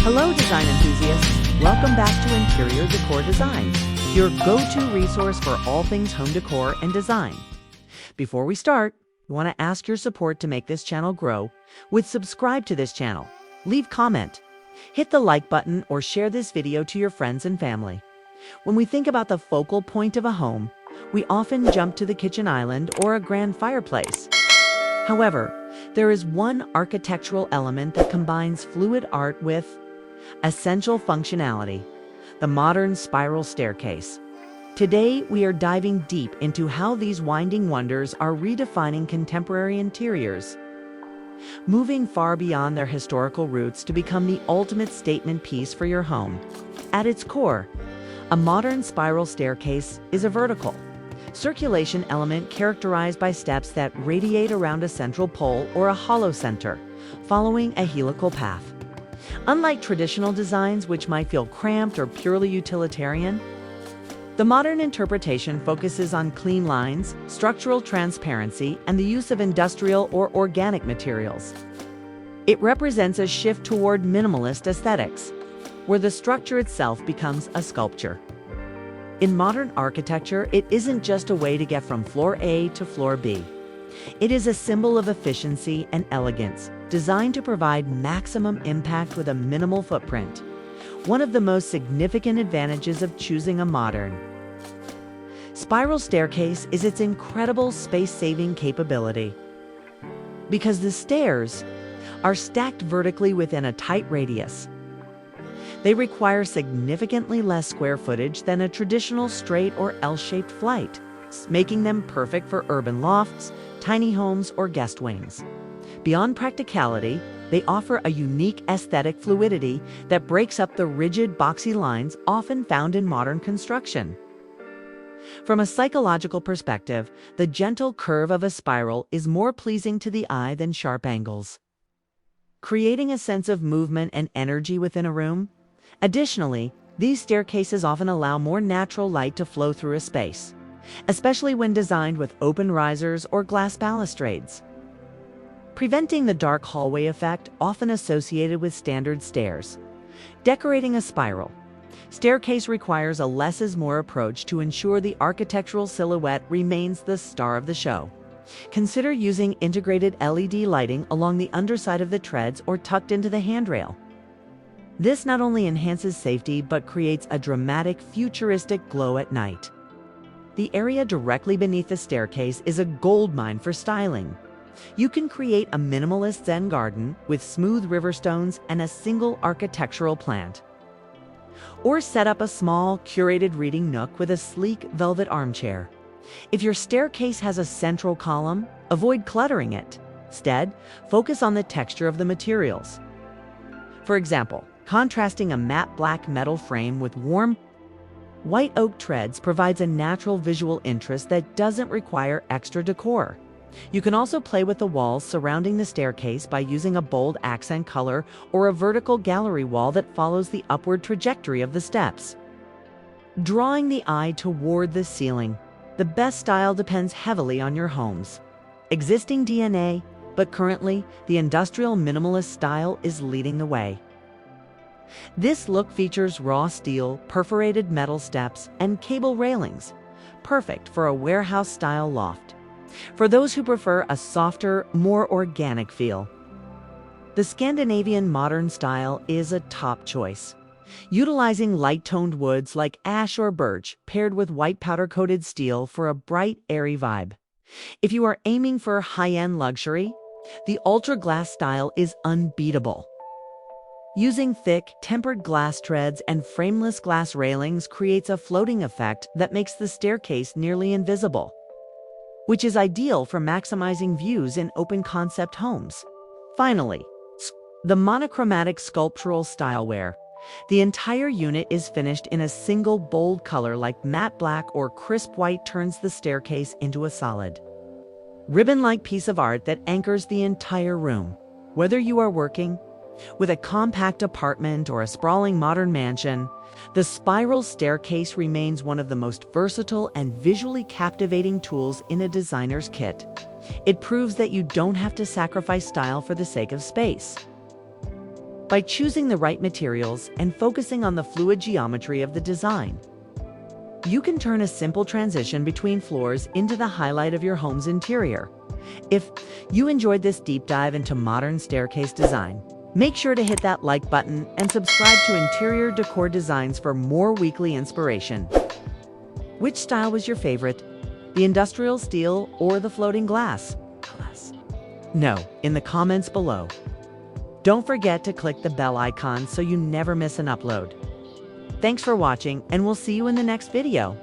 Hello, design enthusiasts. Welcome back to Interior Decor Designs, your go-to resource for all things home decor and design. Before we start, we want to ask your support to make this channel grow. Subscribe to this channel, leave comment, hit the like button, or share this video to your friends and family. When we think about the focal point of a home, we often jump to the kitchen island or a grand fireplace. However, there is one architectural element that combines fluid art with essential functionality: the modern spiral staircase. Today, we are diving deep into how these winding wonders are redefining contemporary interiors, moving far beyond their historical roots to become the ultimate statement piece for your home. At its core, a modern spiral staircase is a vertical circulation element characterized by steps that radiate around a central pole or a hollow center, following a helical path. Unlike traditional designs, which might feel cramped or purely utilitarian, the modern interpretation focuses on clean lines, structural transparency, and the use of industrial or organic materials. It represents a shift toward minimalist aesthetics, where the structure itself becomes a sculpture. In modern architecture, it isn't just a way to get from floor A to floor B. It is a symbol of efficiency and elegance, designed to provide maximum impact with a minimal footprint. One of the most significant advantages of choosing a modern spiral staircase is its incredible space-saving capability. Because the stairs are stacked vertically within a tight radius, they require significantly less square footage than a traditional straight or L-shaped flight, making them perfect for urban lofts, tiny homes, or guest wings. Beyond practicality, they offer a unique aesthetic fluidity that breaks up the rigid, boxy lines often found in modern construction. From a psychological perspective, the gentle curve of a spiral is more pleasing to the eye than sharp angles, creating a sense of movement and energy within a room. Additionally, these staircases often allow more natural light to flow through a space, especially when designed with open risers or glass balustrades, preventing the dark hallway effect often associated with standard stairs. Decorating a spiral staircase requires a less is more approach to ensure the architectural silhouette remains the star of the show. Consider using integrated LED lighting along the underside of the treads or tucked into the handrail. This not only enhances safety but creates a dramatic, futuristic glow at night. The area directly beneath the staircase is a goldmine for styling. You can create a minimalist Zen garden with smooth river stones and a single architectural plant. Or set up a small, curated reading nook with a sleek velvet armchair. If your staircase has a central column, avoid cluttering it. Instead, focus on the texture of the materials. For example, contrasting a matte black metal frame with warm white oak treads provides a natural visual interest that doesn't require extra decor. You can also play with the walls surrounding the staircase by using a bold accent color or a vertical gallery wall that follows the upward trajectory of the steps, drawing the eye toward the ceiling. The best style depends heavily on your home's existing DNA, but currently, the industrial minimalist style is leading the way. This look features raw steel, perforated metal steps, and cable railings, perfect for a warehouse-style loft. For those who prefer a softer, more organic feel, the Scandinavian modern style is a top choice. Utilizing light-toned woods like ash or birch paired with white powder-coated steel for a bright, airy vibe. If you are aiming for high-end luxury, the ultra-glass style is unbeatable. Using thick, tempered glass treads and frameless glass railings creates a floating effect that makes the staircase nearly invisible, which is ideal for maximizing views in open-concept homes. Finally, the monochromatic sculptural styleware. The entire unit is finished in a single bold color like matte black or crisp white turns the staircase into a solid, ribbon-like piece of art that anchors the entire room. Whether you are working with a compact apartment or a sprawling modern mansion, the spiral staircase remains one of the most versatile and visually captivating tools in a designer's kit. It proves that you don't have to sacrifice style for the sake of space. by choosing the right materials and focusing on the fluid geometry of the design. You can turn a simple transition between floors into the highlight of your home's interior. If you enjoyed this deep dive into modern staircase design, make sure to hit that like button and subscribe to Interior Decor Designs for more weekly inspiration. Which style was your favorite? The industrial steel or the floating glass? Know in the comments below. Don't forget to click the bell icon so you never miss an upload. Thanks for watching, and we'll see you in the next video.